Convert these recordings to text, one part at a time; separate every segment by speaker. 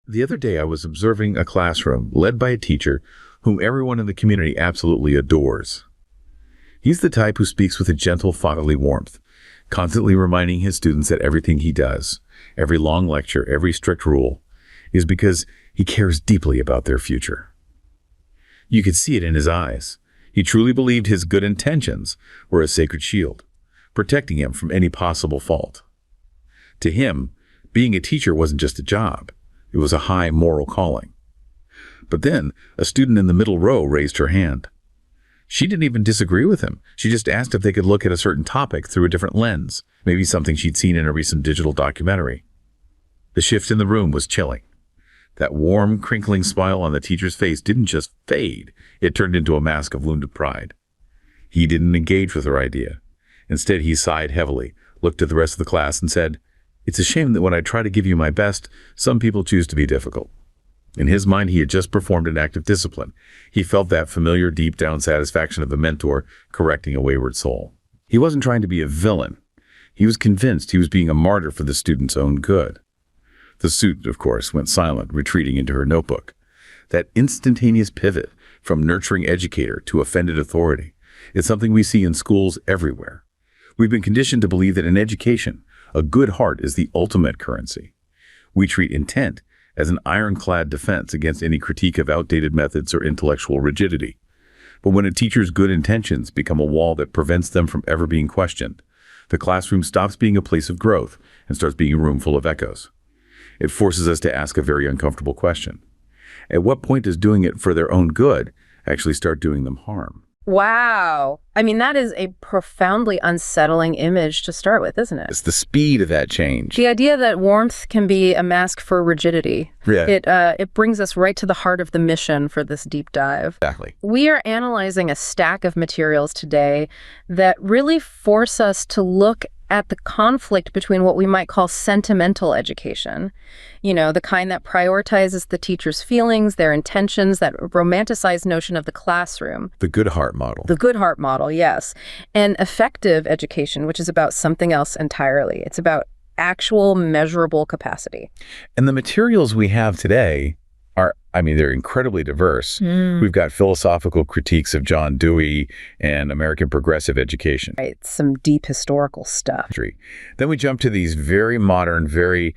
Speaker 1: The other day, I was observing a classroom led by a teacher whom everyone in the community absolutely adores. He's the type who speaks with a gentle fatherly warmth, constantly reminding his students that everything he does, every long lecture, every strict rule, is because he cares deeply about their future. You could see it in his eyes. He truly believed his good intentions were a sacred shield, protecting him from any possible fault. To him, being a teacher wasn't just a job. It was a high moral calling. But then, a student in the middle row raised her hand. She didn't even disagree with him. She just asked if they could look at a certain topic through a different lens, maybe something she'd seen in a recent digital documentary. The shift in the room was chilling. That warm, crinkling smile on the teacher's face didn't just fade. It turned into a mask of wounded pride. He didn't engage with her idea. Instead, he sighed heavily, looked at the rest of the class, and said, "It's a shame that when I try to give you my best, some people choose to be difficult." In his mind, he had just performed an act of discipline. He felt that familiar, deep-down satisfaction of a mentor correcting a wayward soul. He wasn't trying to be a villain. He was convinced he was being a martyr for the student's own good. The student, of course, went silent, retreating into her notebook. That instantaneous pivot from nurturing educator to offended authority is something we see in schools everywhere. We've been conditioned to believe that in education, a good heart is the ultimate currency. We treat intent as an ironclad defense against any critique of outdated methods or intellectual rigidity. But when a teacher's good intentions become a wall that prevents them from ever being questioned, the classroom stops being a place of growth and starts being a room full of echoes. It forces us to ask a very uncomfortable question. At what point does doing it for their own good actually start doing them harm?
Speaker 2: Wow. I mean, that is a profoundly unsettling image to start with, isn't it?
Speaker 1: It's the speed of that change.
Speaker 2: The idea that warmth can be a mask for rigidity.
Speaker 1: Yeah.
Speaker 2: It brings us right to the heart of the mission for this deep dive.
Speaker 1: Exactly.
Speaker 2: We are analyzing a stack of materials today that really force us to look at the conflict between what we might call sentimental education, the kind that prioritizes the teacher's feelings, their intentions, that romanticized notion of the classroom.
Speaker 1: The good heart model.
Speaker 2: The good heart model, yes. And effective education, which is about something else entirely. It's about actual measurable capacity.
Speaker 1: And the materials we have today they're incredibly diverse. We've got philosophical critiques of John Dewey and American progressive education.
Speaker 2: Right, some deep historical stuff.
Speaker 1: Then we jump to these very modern, very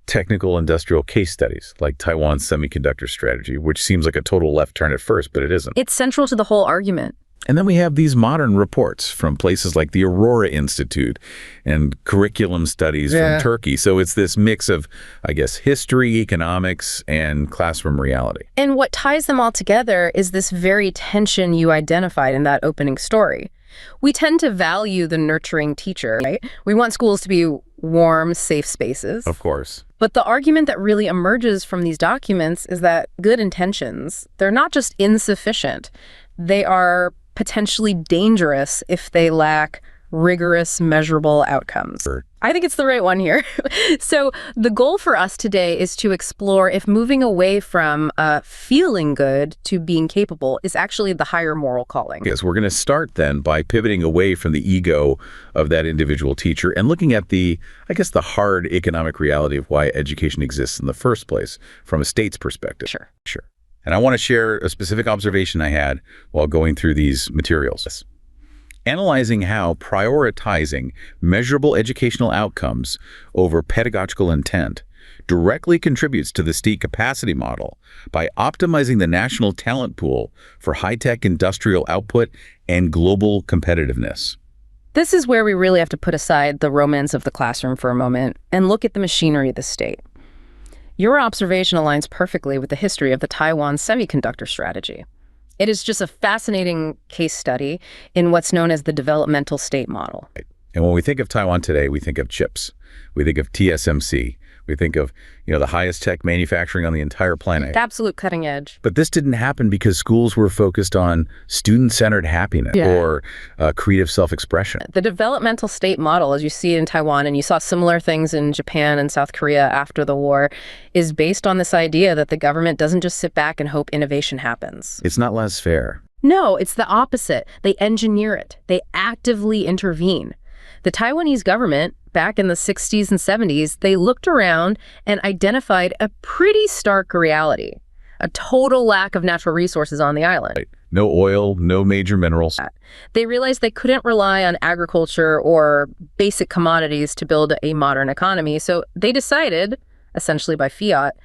Speaker 1: technical industrial case studies, like Taiwan's semiconductor strategy, which seems like a total left turn at first, but it isn't.
Speaker 2: It's central to the whole argument.
Speaker 1: And then we have these modern reports from places like the Aurora Institute and curriculum studies from Turkey. So it's this mix of, history, economics, and classroom reality.
Speaker 2: And what ties them all together is this very tension you identified in that opening story. We tend to value the nurturing teacher, right? We want schools to be warm, safe spaces.
Speaker 1: Of course.
Speaker 2: But the argument that really emerges from these documents is that good intentions, they're not just insufficient. They are potentially dangerous if they lack rigorous, measurable outcomes. I think it's the right one here. So the goal for us today is to explore if moving away from feeling good to being capable is actually the higher moral calling.
Speaker 1: Yes, we're going to start then by pivoting away from the ego of that individual teacher and looking at the hard economic reality of why education exists in the first place from a state's perspective.
Speaker 2: Sure.
Speaker 1: And I want to share a specific observation I had while going through these materials. Analyzing how prioritizing measurable educational outcomes over pedagogical intent directly contributes to the state capacity model by optimizing the national talent pool for high-tech industrial output and global competitiveness.
Speaker 2: This is where we really have to put aside the romance of the classroom for a moment and look at the machinery of the state. Your observation aligns perfectly with the history of the Taiwan semiconductor strategy. It is just a fascinating case study in what's known as the developmental state model.
Speaker 1: And when we think of Taiwan today, we think of chips. We think of TSMC. We think of, the highest tech manufacturing on the entire planet.
Speaker 2: Absolute cutting edge.
Speaker 1: But this didn't happen because schools were focused on student-centered happiness or creative self-expression.
Speaker 2: The developmental state model, as you see in Taiwan, and you saw similar things in Japan and South Korea after the war, is based on this idea that the government doesn't just sit back and hope innovation happens.
Speaker 1: It's not laissez-faire.
Speaker 2: No, it's the opposite. They engineer it. They actively intervene. The Taiwanese government, back in the 60s and 70s, they looked around and identified a pretty stark reality: a total lack of natural resources on the island.
Speaker 1: Right. No oil, no major minerals.
Speaker 2: They realized they couldn't rely on agriculture or basic commodities to build a modern economy, so they decided, essentially by fiat,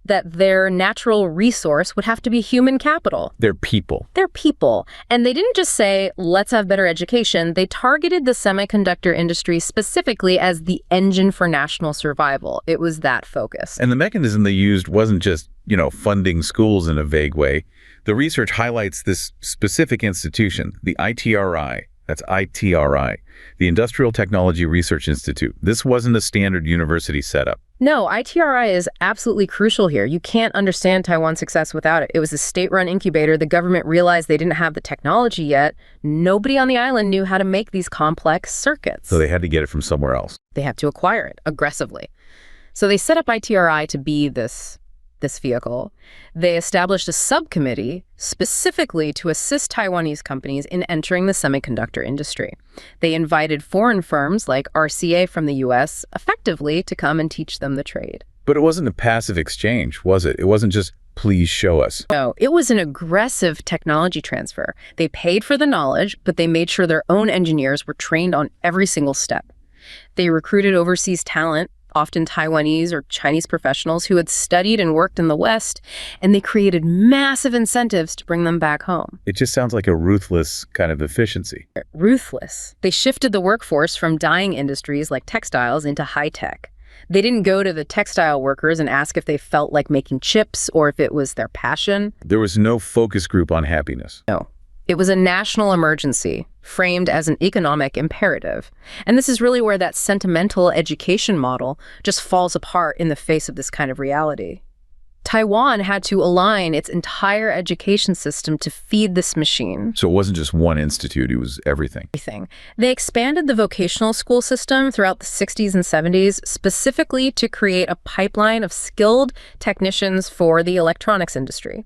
Speaker 2: that their natural resource would have to be human capital.
Speaker 1: They're people.
Speaker 2: They're people. And they didn't just say, let's have better education. They targeted the semiconductor industry specifically as the engine for national survival. It was that focus.
Speaker 1: And the mechanism they used wasn't just, funding schools in a vague way. The research highlights this specific institution, the ITRI. That's ITRI, the Industrial Technology Research Institute. This wasn't a standard university setup.
Speaker 2: No, ITRI is absolutely crucial here. You can't understand Taiwan's success without it. It was a state-run incubator. The government realized they didn't have the technology yet. Nobody on the island knew how to make these complex circuits.
Speaker 1: So they had to get it from somewhere else.
Speaker 2: They had to acquire it aggressively. So they set up ITRI to be this vehicle. They established a subcommittee specifically to assist Taiwanese companies in entering the semiconductor industry. They invited foreign firms like RCA from the US effectively to come and teach them the trade.
Speaker 1: But it wasn't a passive exchange, was it? It wasn't just, please show us.
Speaker 2: No, it was an aggressive technology transfer. They paid for the knowledge, but they made sure their own engineers were trained on every single step. They recruited overseas talent, often Taiwanese or Chinese professionals who had studied and worked in the West, and they created massive incentives to bring them back home.
Speaker 1: It just sounds like a ruthless kind of efficiency.
Speaker 2: Ruthless. They shifted the workforce from dying industries like textiles into high-tech. They didn't go to the textile workers and ask if they felt like making chips or if it was their passion.
Speaker 1: There was no focus group on happiness.
Speaker 2: No. It was a national emergency, framed as an economic imperative. And this is really where that sentimental education model just falls apart in the face of this kind of reality. Taiwan had to align its entire education system to feed this machine.
Speaker 1: So it wasn't just one institute, it was everything.
Speaker 2: They expanded the vocational school system throughout the 60s and 70s, specifically to create a pipeline of skilled technicians for the electronics industry.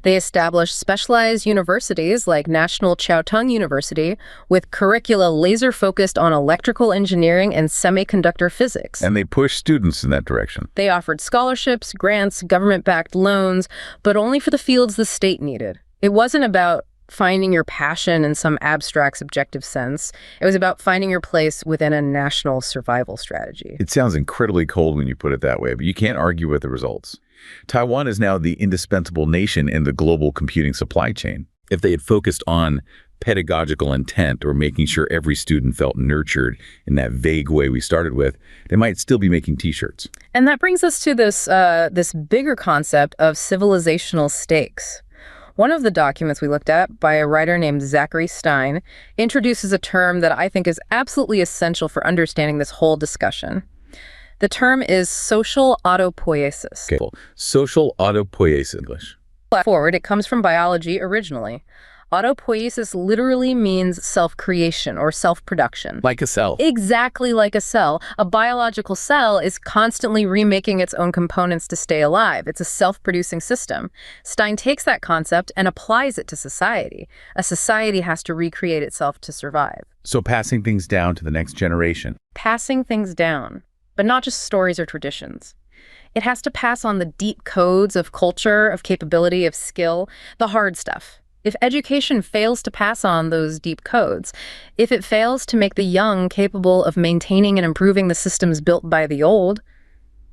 Speaker 2: They established specialized universities like National Chiao Tung University with curricula laser-focused on electrical engineering and semiconductor physics.
Speaker 1: And they pushed students in that direction.
Speaker 2: They offered scholarships, grants, government-backed loans, but only for the fields the state needed. It wasn't about finding your passion in some abstract, subjective sense. It was about finding your place within a national survival strategy.
Speaker 1: It sounds incredibly cold when you put it that way, but you can't argue with the results. Taiwan is now the indispensable nation in the global computing supply chain. If they had focused on pedagogical intent or making sure every student felt nurtured in that vague way we started with, they might still be making t-shirts.
Speaker 2: And that brings us to this bigger concept of civilizational stakes. One of the documents we looked at, by a writer named Zachary Stein, introduces a term that I think is absolutely essential for understanding this whole discussion. The term is social autopoiesis.
Speaker 1: Okay. Social autopoiesis. English.
Speaker 2: Forward, it comes from biology originally. Autopoiesis literally means self-creation or self-production.
Speaker 1: Like a cell.
Speaker 2: Exactly like a cell. A biological cell is constantly remaking its own components to stay alive. It's a self-producing system. Stein takes that concept and applies it to society. A society has to recreate itself to survive.
Speaker 1: So passing things down to the next generation.
Speaker 2: Passing things down, but not just stories or traditions. It has to pass on the deep codes of culture, of capability, of skill, the hard stuff. If education fails to pass on those deep codes, if it fails to make the young capable of maintaining and improving the systems built by the old,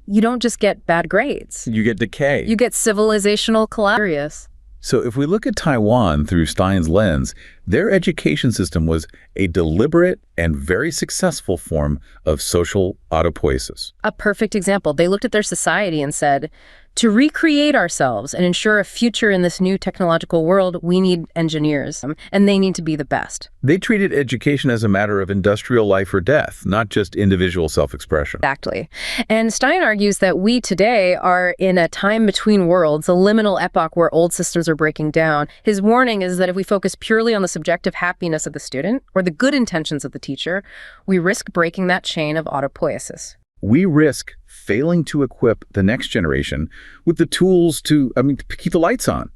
Speaker 2: you don't just get bad grades.
Speaker 1: You get decay.
Speaker 2: You get civilizational collapse.
Speaker 1: So if we look at Taiwan through Stein's lens, their education system was a deliberate and very successful form of social autopoiesis.
Speaker 2: A perfect example. They looked at their society and said, to recreate ourselves and ensure a future in this new technological world, we need engineers, and they need to be the best.
Speaker 1: They treated education as a matter of industrial life or death, not just individual self-expression.
Speaker 2: Exactly. And Stein argues that we today are in a time between worlds, a liminal epoch where old systems are breaking down. His warning is that if we focus purely on the subjective happiness of the student or the good intentions of the teacher, we risk breaking that chain of autopoiesis.
Speaker 1: We risk failing to equip the next generation with the tools to keep the lights on.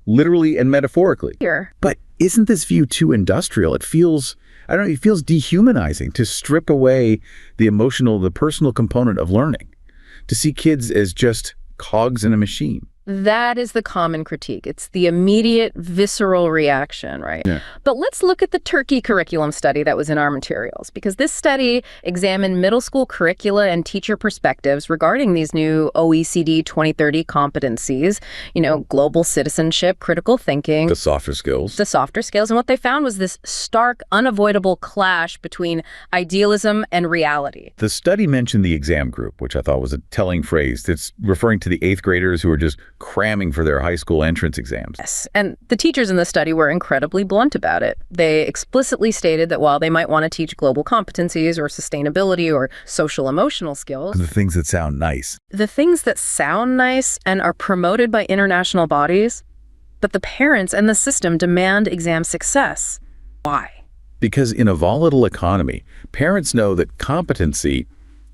Speaker 1: literally and metaphorically.
Speaker 2: Here.
Speaker 1: But isn't this view too industrial? It feels, I don't know, it feels dehumanizing to strip away the emotional, the personal component of learning, to see kids as just cogs in a machine.
Speaker 2: That is the common critique. It's the immediate, visceral reaction, right?
Speaker 1: Yeah.
Speaker 2: But let's look at the Turkey curriculum study that was in our materials, because this study examined middle school curricula and teacher perspectives regarding these new OECD 2030 competencies, global citizenship, critical thinking.
Speaker 1: The softer skills.
Speaker 2: The softer skills. And what they found was this stark, unavoidable clash between idealism and reality.
Speaker 1: The study mentioned the exam group, which I thought was a telling phrase. It's referring to the 8th graders who are just cramming for their high school entrance exams.
Speaker 2: Yes, and the teachers in the study were incredibly blunt about it. They explicitly stated that while they might want to teach global competencies or sustainability or social emotional skills,
Speaker 1: The things that sound nice.
Speaker 2: the things that sound nice and are promoted by international bodies, but the parents and the system demand exam success. Why?
Speaker 1: Because in a volatile economy, parents know that competency,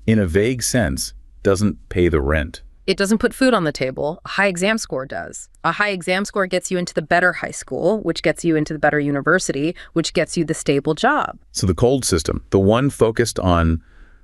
Speaker 1: in a vague sense, doesn't pay the rent.
Speaker 2: It doesn't put food on the table. A high exam score does. A high exam score gets you into the better high school, which gets you into the better university, which gets you the stable job.
Speaker 1: So the cold system, the one focused on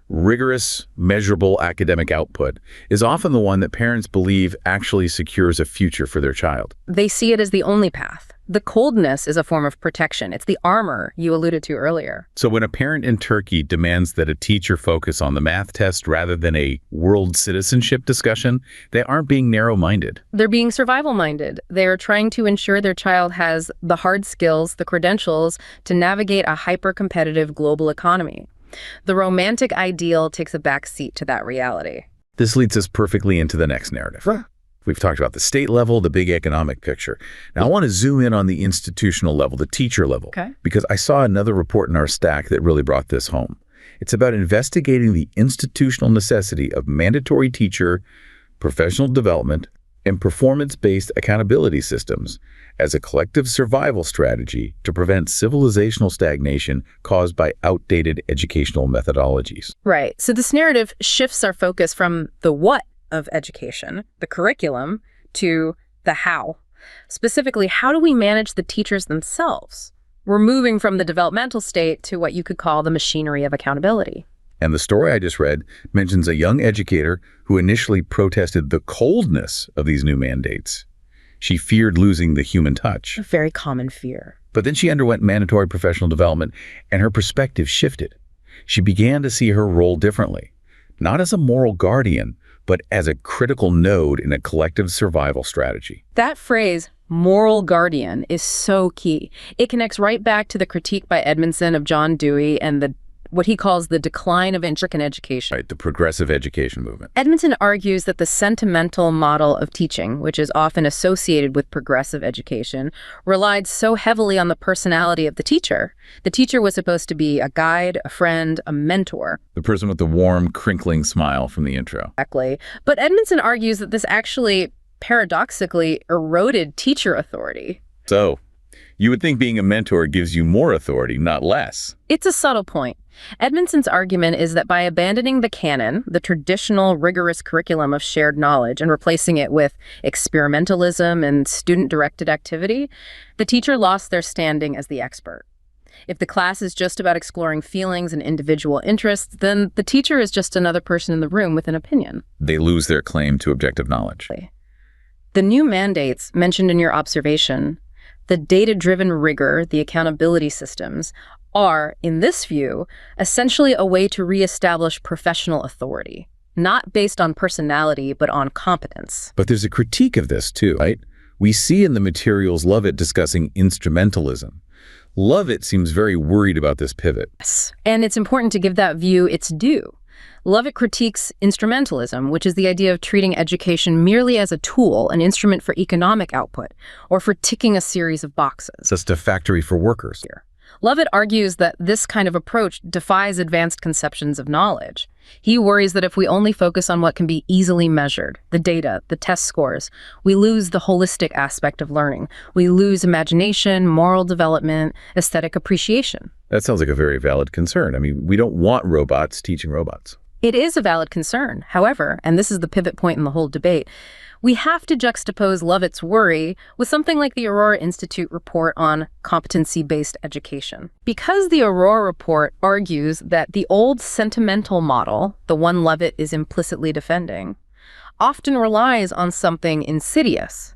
Speaker 1: rigorous, measurable academic output, is often the one that parents believe actually secures a future for their child.
Speaker 2: They see it as the only path. The coldness is a form of protection. It's the armor you alluded to earlier.
Speaker 1: So when a parent in Turkey demands that a teacher focus on the math test rather than a world citizenship discussion, they aren't being narrow-minded.
Speaker 2: They're being survival-minded. They're trying to ensure their child has the hard skills, the credentials to navigate a hyper-competitive global economy. The romantic ideal takes a back seat to that reality.
Speaker 1: This leads us perfectly into the next narrative. We've talked about the state level, the big economic picture. Now, I want to zoom in on the institutional level, the teacher level, because I saw another report in our stack that really brought this home. It's about investigating the institutional necessity of mandatory teacher, professional development, and performance-based accountability systems as a collective survival strategy to prevent civilizational stagnation caused by outdated educational methodologies.
Speaker 2: Right. So this narrative shifts our focus from the what of education, the curriculum, to the how. Specifically, how do we manage the teachers themselves? We're moving from the developmental state to what you could call the machinery of accountability.
Speaker 1: And the story I just read mentions a young educator who initially protested the coldness of these new mandates. She feared losing the human touch.
Speaker 2: A very common fear.
Speaker 1: But then she underwent mandatory professional development, and her perspective shifted. She began to see her role differently, not as a moral guardian, but as a critical node in a collective survival strategy.
Speaker 2: That phrase, moral guardian, is so key. It connects right back to the critique by Edmondson of John Dewey and what he calls the decline of American education.
Speaker 1: Right, the progressive education movement.
Speaker 2: Edmondson argues that the sentimental model of teaching, which is often associated with progressive education, relied so heavily on the personality of the teacher. The teacher was supposed to be a guide, a friend, a mentor.
Speaker 1: The person with the warm, crinkling smile from the intro.
Speaker 2: Exactly. But Edmondson argues that this actually, paradoxically, eroded teacher authority.
Speaker 1: So, you would think being a mentor gives you more authority, not less.
Speaker 2: It's a subtle point. Edmondson's argument is that by abandoning the canon, the traditional rigorous curriculum of shared knowledge, and replacing it with experimentalism and student-directed activity, the teacher lost their standing as the expert. If the class is just about exploring feelings and individual interests, then the teacher is just another person in the room with an opinion.
Speaker 1: They lose their claim to objective knowledge.
Speaker 2: The new mandates mentioned in your observation, the data-driven rigor, the accountability systems, are, in this view, essentially a way to reestablish professional authority, not based on personality, but on competence.
Speaker 1: But there's a critique of this too, right? We see in the materials Lovett discussing instrumentalism. Lovett seems very worried about this pivot.
Speaker 2: Yes, and it's important to give that view its due. Lovett critiques instrumentalism, which is the idea of treating education merely as a tool, an instrument for economic output, or for ticking a series of boxes.
Speaker 1: Just a factory for workers.
Speaker 2: Lovett argues that this kind of approach defies advanced conceptions of knowledge. He worries that if we only focus on what can be easily measured, the data, the test scores, we lose the holistic aspect of learning. We lose imagination, moral development, aesthetic appreciation.
Speaker 1: That sounds like a very valid concern. I mean, we don't want robots teaching robots.
Speaker 2: It is a valid concern. However, and this is the pivot point in the whole debate, We have to juxtapose Lovett's worry with something like the Aurora Institute report on competency-based education. Because the Aurora report argues that the old sentimental model, the one Lovett is implicitly defending, often relies on something insidious,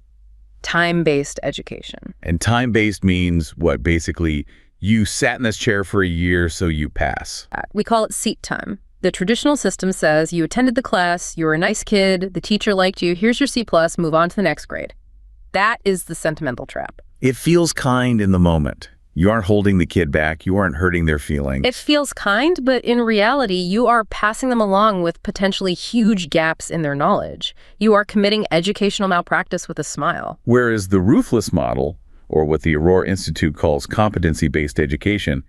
Speaker 2: time-based education.
Speaker 1: And time-based means what? Basically, you sat in this chair for a year, so you pass.
Speaker 2: We call it seat time. The traditional system says you attended the class, you were a nice kid, the teacher liked you, here's your C+, move on to the next grade. That is the sentimental trap.
Speaker 1: It feels kind in the moment. You aren't holding the kid back. You aren't hurting their feelings.
Speaker 2: It feels kind, but in reality, you are passing them along with potentially huge gaps in their knowledge. You are committing educational malpractice with a smile.
Speaker 1: Whereas the ruthless model, or what the Aurora Institute calls competency-based education,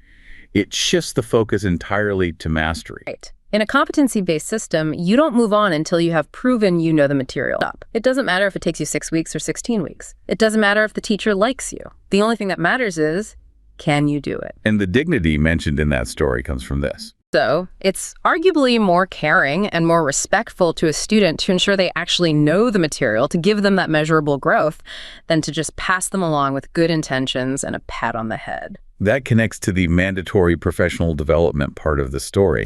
Speaker 1: it shifts the focus entirely to mastery.
Speaker 2: Right. In a competency-based system, you don't move on until you have proven you know the material. It doesn't matter if it takes you 6 weeks or 16 weeks. It doesn't matter if the teacher likes you. The only thing that matters is, can you do it?
Speaker 1: And the dignity mentioned in that story comes from this.
Speaker 2: So, it's arguably more caring and more respectful to a student to ensure they actually know the material, to give them that measurable growth, than to just pass them along with good intentions and a pat on the head.
Speaker 1: That connects to the mandatory professional development part of the story.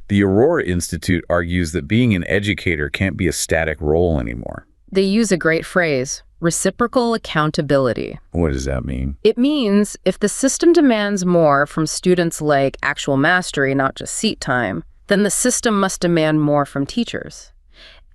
Speaker 1: The Aurora Institute argues that being an educator can't be a static role anymore.
Speaker 2: They use a great phrase, reciprocal accountability.
Speaker 1: What does that mean?
Speaker 2: It means if the system demands more from students like actual mastery, not just seat time, then the system must demand more from teachers.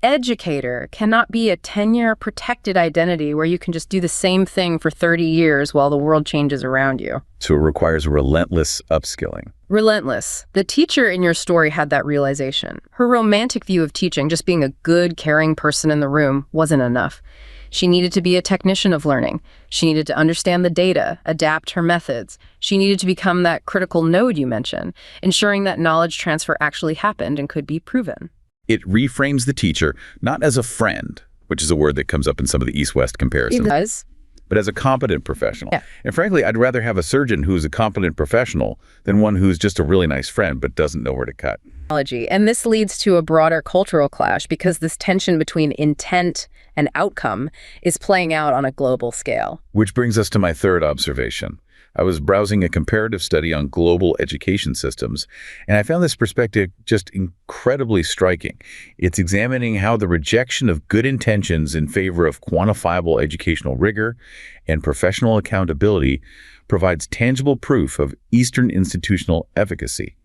Speaker 2: Educator cannot be a tenure protected identity where you can just do the same thing for 30 years while the world changes around you.
Speaker 1: So it requires relentless upskilling.
Speaker 2: Relentless. The teacher in your story had that realization. Her romantic view of teaching, just being a good, caring person in the room, wasn't enough. She needed to be a technician of learning. She needed to understand the data, adapt her methods. She needed to become that critical node you mentioned, ensuring that knowledge transfer actually happened and could be proven.
Speaker 1: It reframes the teacher not as a friend, which is a word that comes up in some of the East-West comparisons,
Speaker 2: It does.
Speaker 1: but as a competent professional.
Speaker 2: Yeah.
Speaker 1: And frankly, I'd rather have a surgeon who's a competent professional than one who's just a really nice friend but doesn't know where to cut.
Speaker 2: And this leads to a broader cultural clash because this tension between intent and outcome is playing out on a global scale.
Speaker 1: Which brings us to my third observation. I was browsing a comparative study on global education systems, and I found this perspective just incredibly striking. It's examining how the rejection of good intentions in favor of quantifiable educational rigor and professional accountability provides tangible proof of Eastern institutional efficacy,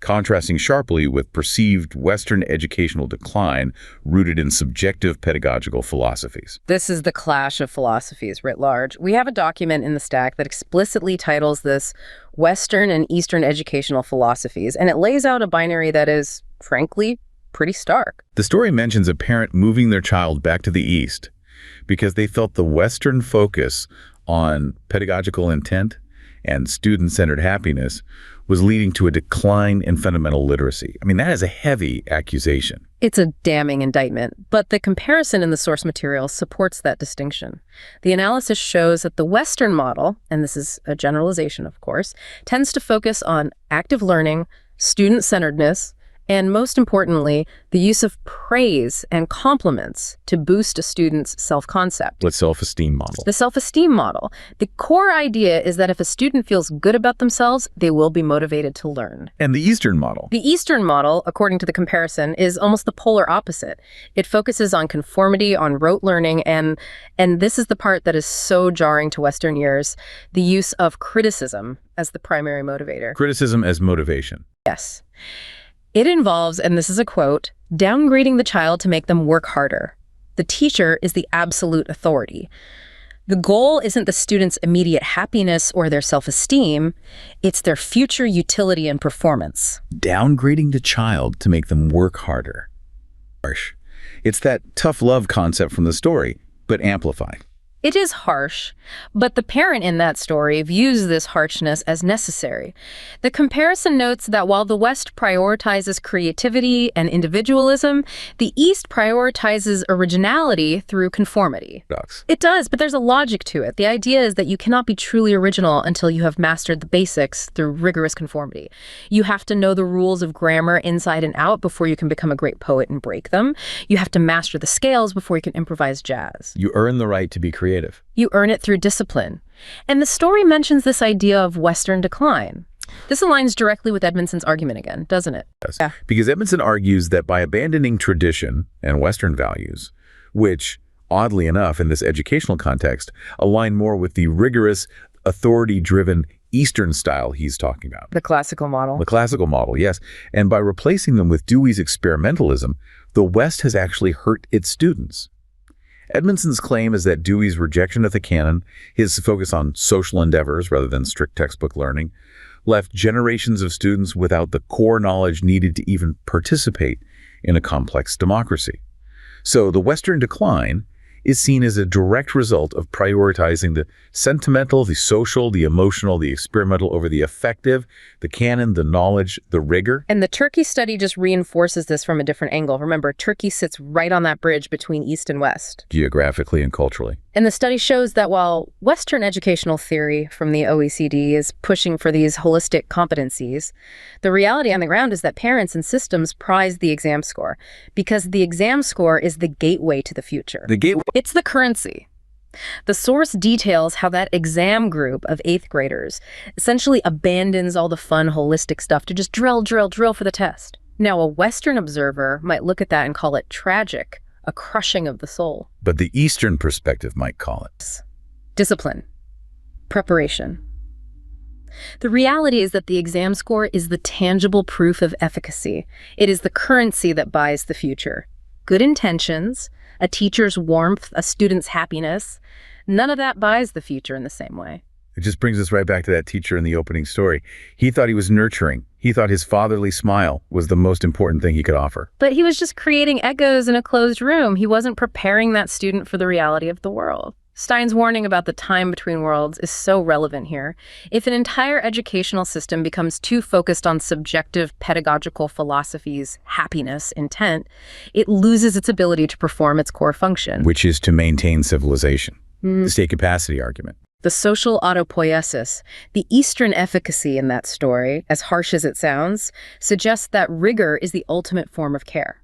Speaker 1: contrasting sharply with perceived Western educational decline rooted in subjective pedagogical philosophies.
Speaker 2: This is the clash of philosophies writ large. We have a document in the stack that explicitly titles this Western and Eastern educational philosophies, and it lays out a binary that is, frankly, pretty stark.
Speaker 1: The story mentions a parent moving their child back to the East because they felt the Western focus on pedagogical intent and student-centered happiness was leading to a decline in fundamental literacy. I mean, that is a heavy accusation.
Speaker 2: It's a damning indictment, but the comparison in the source material supports that distinction. The analysis shows that the Western model, and this is a generalization, of course, tends to focus on active learning, student-centeredness, and most importantly, the use of praise and compliments to boost a student's self-concept.
Speaker 1: The self-esteem model.
Speaker 2: The self-esteem model. The core idea is that if a student feels good about themselves, they will be motivated to learn.
Speaker 1: And the Eastern model.
Speaker 2: The Eastern model, according to the comparison, is almost the polar opposite. It focuses on conformity, on rote learning, and this is the part that is so jarring to Western ears, the use of criticism as the primary motivator.
Speaker 1: Criticism as motivation.
Speaker 2: Yes. It involves, and this is a quote, downgrading the child to make them work harder. The teacher is the absolute authority. The goal isn't the student's immediate happiness or their self-esteem, it's their future utility and performance.
Speaker 1: Downgrading the child to make them work harder. Harsh. It's that tough love concept from the story, but amplified.
Speaker 2: It is harsh, but the parent in that story views this harshness as necessary. The comparison notes that while the West prioritizes creativity and individualism, the East prioritizes originality through conformity. It does, but there's a logic to it. The idea is that you cannot be truly original until you have mastered the basics through rigorous conformity. You have to know the rules of grammar inside and out before you can become a great poet and break them. You have to master the scales before you can improvise jazz.
Speaker 1: You earn the right to be creative.
Speaker 2: You earn it through discipline. And the story mentions this idea of Western decline. This aligns directly with Edmondson's argument again, doesn't it?
Speaker 1: Yes. Yeah. Because Edmondson argues that by abandoning tradition and Western values, which, oddly enough, in this educational context, align more with the rigorous, authority-driven Eastern style he's talking about.
Speaker 2: The classical model.
Speaker 1: The classical model, yes. And by replacing them with Dewey's experimentalism, the West has actually hurt its students. Edmondson's claim is that Dewey's rejection of the canon, his focus on social endeavors rather than strict textbook learning, left generations of students without the core knowledge needed to even participate in a complex democracy. So the Western decline is seen as a direct result of prioritizing the sentimental, the social, the emotional, the experimental over the effective, the canon, the knowledge, the rigor.
Speaker 2: And the Turkey study just reinforces this from a different angle. Remember, Turkey sits right on that bridge between East and West.
Speaker 1: Geographically and culturally.
Speaker 2: And the study shows that while Western educational theory from the OECD is pushing for these holistic competencies, the reality on the ground is that parents and systems prize the exam score because the exam score is the gateway to the future.
Speaker 1: The gateway.
Speaker 2: It's the currency. The source details how that exam group of 8th graders essentially abandons all the fun, holistic stuff to just drill for the test. Now, a Western observer might look at that and call it tragic, a crushing of the soul.
Speaker 1: But the Eastern perspective might call it
Speaker 2: discipline, preparation. The reality is that the exam score is the tangible proof of efficacy. It is the currency that buys the future. Good intentions, a teacher's warmth, a student's happiness, none of that buys the future in the same way.
Speaker 1: It just brings us right back to that teacher in the opening story. He thought he was nurturing. He thought his fatherly smile was the most important thing he could offer.
Speaker 2: But he was just creating echoes in a closed room. He wasn't preparing that student for the reality of the world. Stein's warning about the time between worlds is so relevant here. If an entire educational system becomes too focused on subjective pedagogical philosophies, happiness, intent, it loses its ability to perform its core function.
Speaker 1: Which is to maintain civilization. The state capacity argument.
Speaker 2: The social autopoiesis, the Eastern efficacy in that story, as harsh as it sounds, suggests that rigor is the ultimate form of care.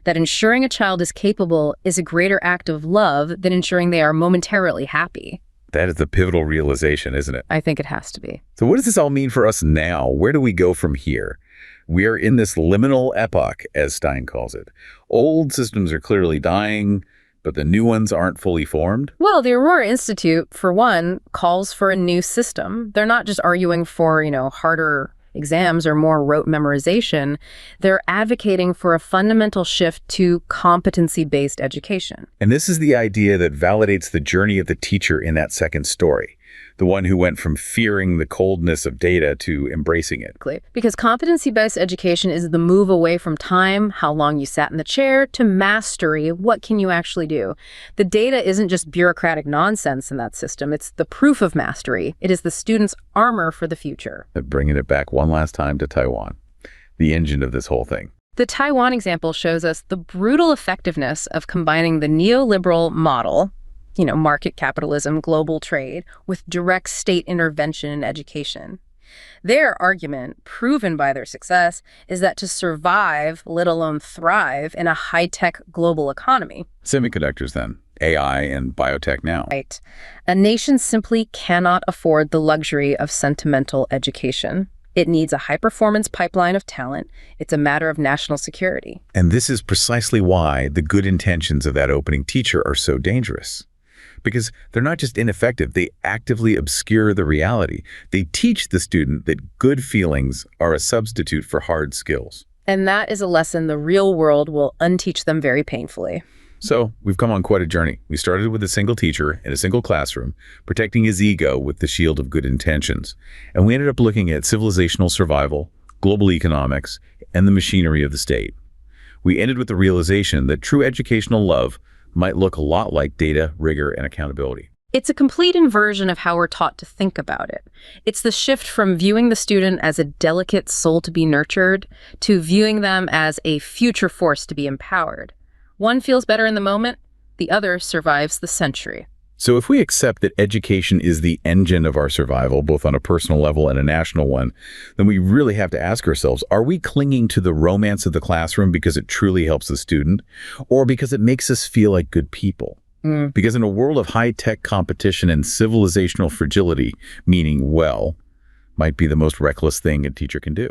Speaker 2: That ensuring a child is capable is a greater act of love than ensuring they are momentarily happy.
Speaker 1: That is the pivotal realization, isn't it?
Speaker 2: I think it has to be.
Speaker 1: So what does this all mean for us now? Where do we go from here? We are in this liminal epoch, as Stein calls it. Old systems are clearly dying, but the new ones aren't fully formed?
Speaker 2: Well, the Aurora Institute, for one, calls for a new system. They're not just arguing for, harder exams or more rote memorization. They're advocating for a fundamental shift to competency-based education.
Speaker 1: And this is the idea that validates the journey of the teacher in that second story, the one who went from fearing the coldness of data to embracing it.
Speaker 2: Because competency-based education is the move away from time, how long you sat in the chair, to mastery, what can you actually do? The data isn't just bureaucratic nonsense in that system, it's the proof of mastery. It is the student's armor for the future.
Speaker 1: Bringing it back one last time to Taiwan, the engine of this whole thing.
Speaker 2: The Taiwan example shows us the brutal effectiveness of combining the neoliberal model, market capitalism, global trade, with direct state intervention in education. Their argument, proven by their success, is that to survive, let alone thrive, in a high-tech global economy.
Speaker 1: Semiconductors then, AI and biotech now.
Speaker 2: Right. A nation simply cannot afford the luxury of sentimental education. It needs a high-performance pipeline of talent. It's a matter of national security.
Speaker 1: And this is precisely why the good intentions of that opening teacher are so dangerous. Because they're not just ineffective, they actively obscure the reality. They teach the student that good feelings are a substitute for hard skills.
Speaker 2: And that is a lesson the real world will unteach them very painfully.
Speaker 1: So we've come on quite a journey. We started with a single teacher in a single classroom, protecting his ego with the shield of good intentions. And we ended up looking at civilizational survival, global economics, and the machinery of the state. We ended with the realization that true educational love might look a lot like data, rigor, and accountability.
Speaker 2: It's a complete inversion of how we're taught to think about it. It's the shift from viewing the student as a delicate soul to be nurtured to viewing them as a future force to be empowered. One feels better in the moment, the other survives the century.
Speaker 1: So if we accept that education is the engine of our survival, both on a personal level and a national one, then we really have to ask ourselves, are we clinging to the romance of the classroom because it truly helps the student, or because it makes us feel like good people? Because in a world of high-tech competition and civilizational fragility, meaning well, might be the most reckless thing a teacher can do.